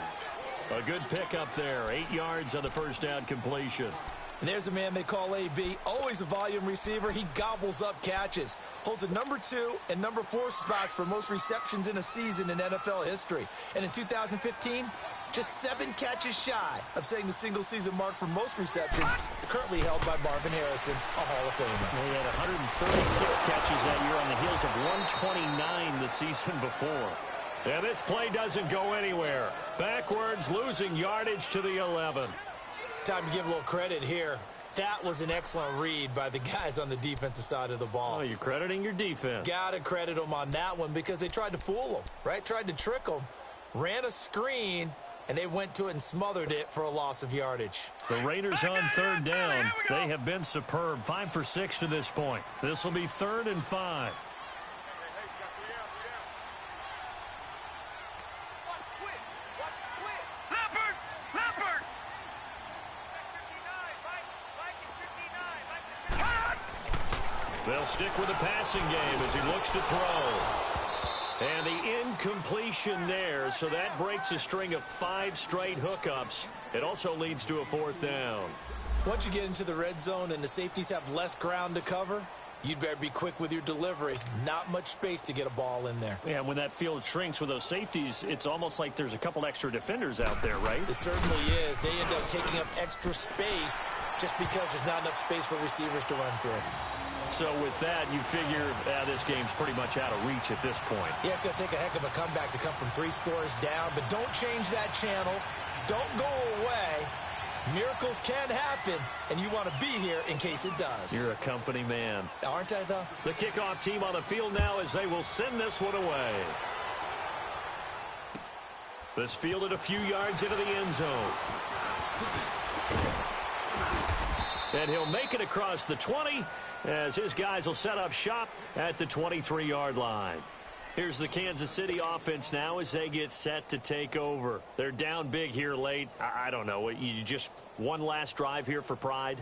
A good pickup there. 8 yards on the first down completion. And there's a man they call AB, always a volume receiver. He gobbles up catches. Holds the number 2 and number 4 spots for most receptions in a season in NFL history. And in 2015, just 7 catches shy of setting the single-season mark for most receptions, currently held by Marvin Harrison, a Hall of Famer. Well, he had 136 catches that year on the heels of 129 the season before. And this play doesn't go anywhere. Backwards, losing yardage to the 11. Time to give a little credit here That was an excellent read by the guys on the defensive side of the ball. Oh, you're crediting your defense. Got to credit them on that one because they tried to fool them, right? Tried to trick them, ran a screen, and they went to it and smothered it for a loss of yardage. The Raiders on 3rd down. They have been superb. 5 for 6 to this point. This will be 3rd and 5. They'll stick with the passing game as he looks to throw. And the incompletion there, so that breaks a string of 5 straight hookups. It also leads to a 4th down. Once you get into the red zone and the safeties have less ground to cover, you'd better be quick with your delivery. Not much space to get a ball in there. Yeah, when that field shrinks with those safeties, it's almost like there's a couple extra defenders out there, right? It certainly is. They end up taking up extra space just because there's not enough space for receivers to run through. So with that, you figure this game's pretty much out of reach at this point. Yeah, it's going to take a heck of a comeback to come from 3 scores down, but don't change that channel. Don't go away. Miracles can happen, and you want to be here in case it does. You're a company man. Aren't I, though? The kickoff team on the field now as they will send this one away. This fielded a few yards into the end zone. And he'll make it across the 20 as his guys will set up shop at the 23-yard line. Here's the Kansas City offense now as they get set to take over. They're down big here late. I don't know. You just one last drive here for pride?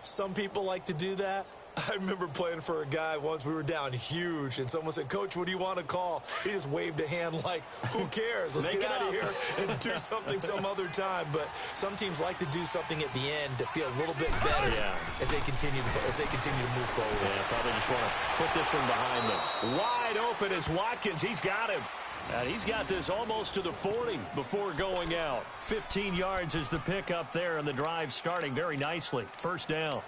Some people like to do that. I remember playing for a guy once. We were down huge, and someone said, "Coach, what do you want to call?" He just waved a hand like, who cares? Let's get out of here and do something some other time. But some teams like to do something at the end to feel a little bit better as they continue to move forward. Yeah, probably just want to put this one behind them. Wide open is Watkins. He's got him. And he's got this almost to the 40 before going out. 15 yards is the pickup there, and the drive starting very nicely. 1st down.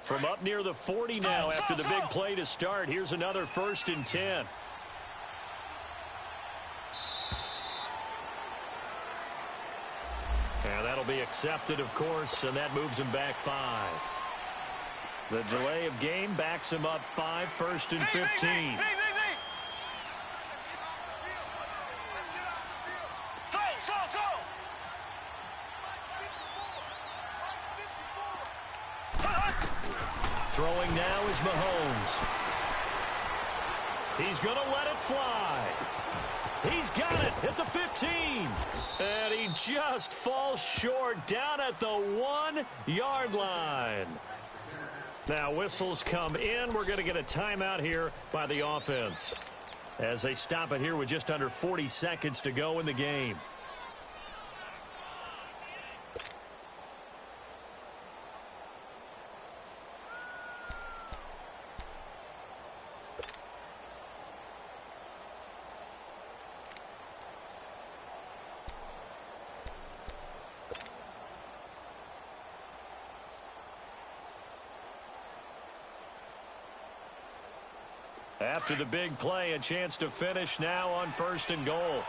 From up near the 40 now after the big play to start. Here's another 1st and 10. And that'll be accepted, of course, and that moves him back 5. The delay of game backs him up 5, 1st and 15. Throwing now is Mahomes. He's going to let it fly. He's got it at the 15. And he just falls short down at the 1-yard line. Now whistles come in. We're going to get a timeout here by the offense as they stop it here with just under 40 seconds to go in the game. After the big play, a chance to finish now on 1st and goal.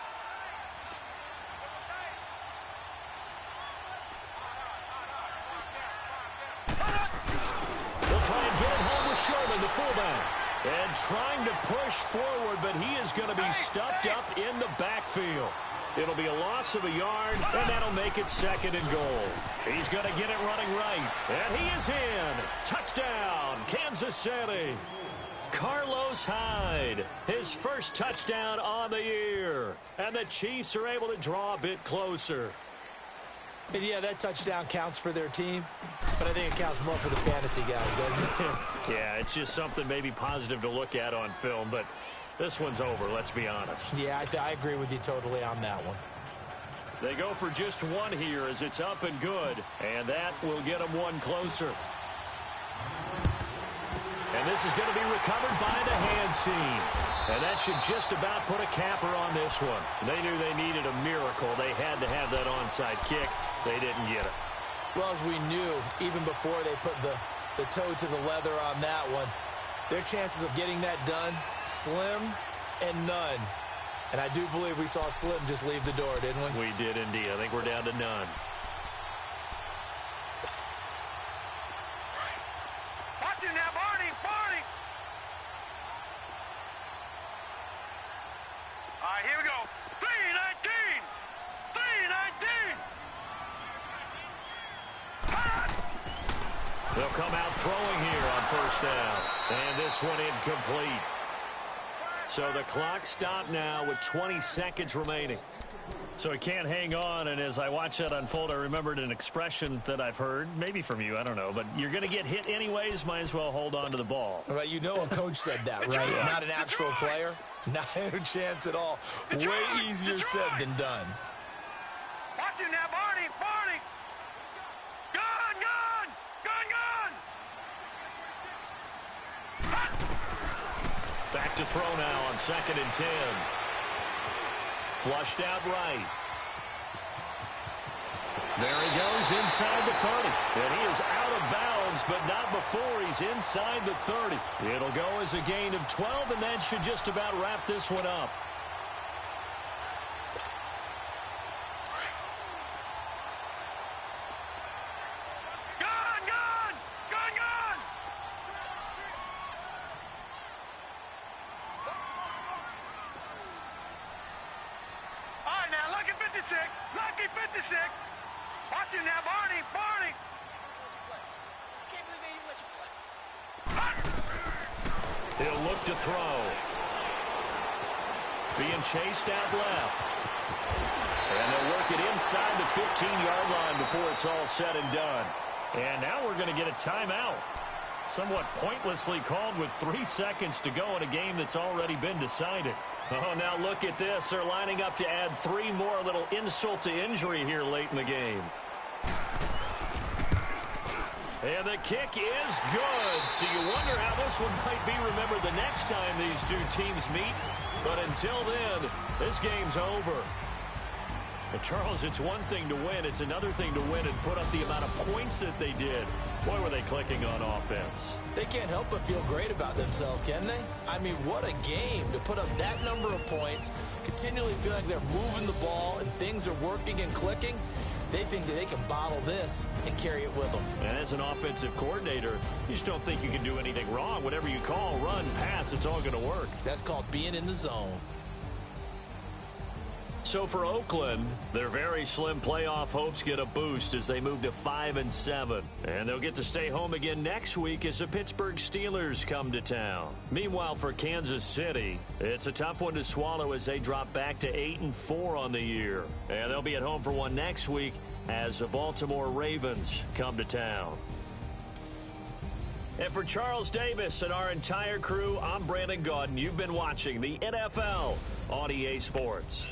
They'll try and get it home with Sherman, the fullback. And trying to push forward, but he is going to be stuffed up in the backfield. It'll be a loss of a yard, and that'll make it 2nd and goal. He's going to get it running right. And he is in. Touchdown, Kansas City. Carlos Hyde, his first touchdown on the year. And the Chiefs are able to draw a bit closer. And yeah, that touchdown counts for their team, but I think it counts more for the fantasy guys, doesn't it? Yeah, it's just something maybe positive to look at on film, but this one's over, let's be honest. Yeah, I agree with you totally on that one. They go for just one here as it's up and good, and that will get them one closer. And this is going to be recovered by the hands team. And that should just about put a capper on this one. They knew they needed a miracle. They had to have that onside kick. They didn't get it. Well, as we knew, even before they put the toe to the leather on that one, their chances of getting that done, slim and none. And I do believe we saw Slim just leave the door, didn't we? We did indeed. I think we're down to none. Watch it now, Barney! Barney! All right, here we go. 3-19! 3-19! They'll come out throwing here on first down. And this one incomplete. So the clock stopped now with 20 seconds remaining. So he can't hang on, and as I watch that unfold, I remembered an expression that I've heard, maybe from you, I don't know, but you're going to get hit anyways, might as well hold on to the ball. Well, you know a coach said that, right? Not an actual player. Not a chance at all. Way easier said than done. Watch it now, Barney! Barney! Gun! Gun! Gun! Gun! Back to throw now on 2nd and 10. Flushed out right. There he goes inside the 30. And he is out of bounds, but not before he's inside the 30. It'll go as a gain of 12, and that should just about wrap this one up. Gun! Gun! Gun! Gun! All right, now, lucky 56. Lucky 56. Watch it now, Barney. Barney. Can't believe they even let you play. He'll look to throw. Being chased out left. And they'll work it inside the 15-yard line before it's all said and done. And now we're going to get a timeout. Somewhat pointlessly called with 3 seconds to go in a game that's already been decided. Oh, now look at this. They're lining up to add 3 more, little insult to injury here late in the game. And the kick is good. So you wonder how this one might be remembered the next time these two teams meet. But until then, this game's over. But Charles, it's one thing to win. It's another thing to win and put up the amount of points that they did. Boy, were they clicking on offense. They can't help but feel great about themselves, can they? I mean, what a game to put up that number of points, continually feeling like they're moving the ball and things are working and clicking. They think that they can bottle this and carry it with them. And as an offensive coordinator, you just don't think you can do anything wrong. Whatever you call, run, pass, it's all going to work. That's called being in the zone. So for Oakland, their very slim playoff hopes get a boost as they move to 5-7. And they'll get to stay home again next week as the Pittsburgh Steelers come to town. Meanwhile, for Kansas City, it's a tough one to swallow as they drop back to 8-4 on the year. And they'll be at home for one next week as the Baltimore Ravens come to town. And for Charles Davis and our entire crew, I'm Brandon Gaudin. You've been watching the NFL on EA Sports.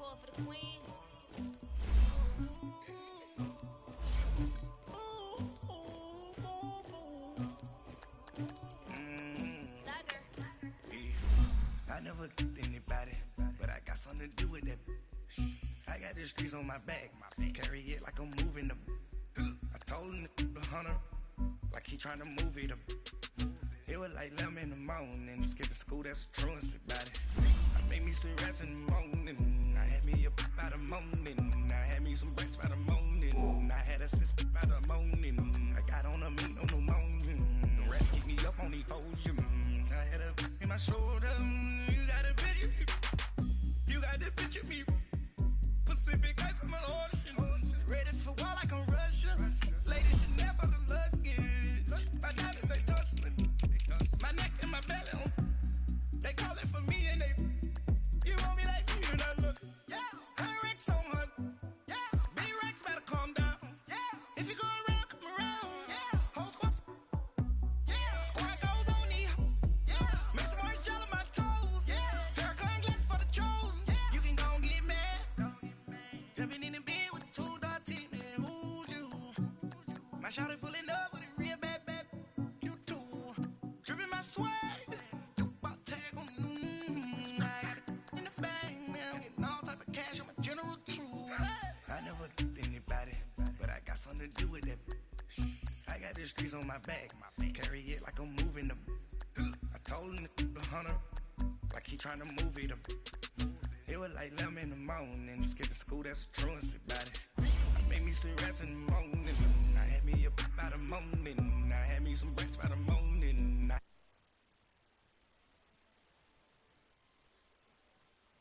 pour for the queen. I never anybody, but I got something to do with that. I got the streets on my back, carry it like I'm moving the. I told him the hunter, like he trying to move it up. It was like 11 in the morning, skipping school, that's a truancy about it. I made me some rest in the morning, I had me up by the morning, I had me some breaks by the morning, I had a sis by the morning, I got on a meat on the morning, the rats keep me up on the podium, I had a in my shoulder, you got a picture, you got this picture me, Pacific ice on my ocean, ready for war like I'm Russian, ladies should never the luggage, my diamonds they tussling. My neck and my belly, they call it for me and they. You want me like me and I look. Yeah, her Rex on her. Yeah, B-Rex better calm down. Yeah, if you go around, come around. Yeah, whole squad. Yeah, squad goes on me. Yeah, make some orange gel on my toes. Yeah, Farrakhan glass for the chosen. Yeah, you can go and get mad. Jumping in the bed with the 2 dot team, man, who's you? My shawty pulling up with a real bad. You too. Dripping my swag, you about tag on I got it in the bag, man. Getting all type of cash, I'm a general truth. I never anybody, but I got something to do with that. I got the streets on my back, carry it like I'm moving the. I told him the hunter, like he trying to move it up. It was like 11 in the morning, skipping school, that's a truancy about it. I made me some rest in the morning, I had me up by the morning, I had me some breaks by the morning.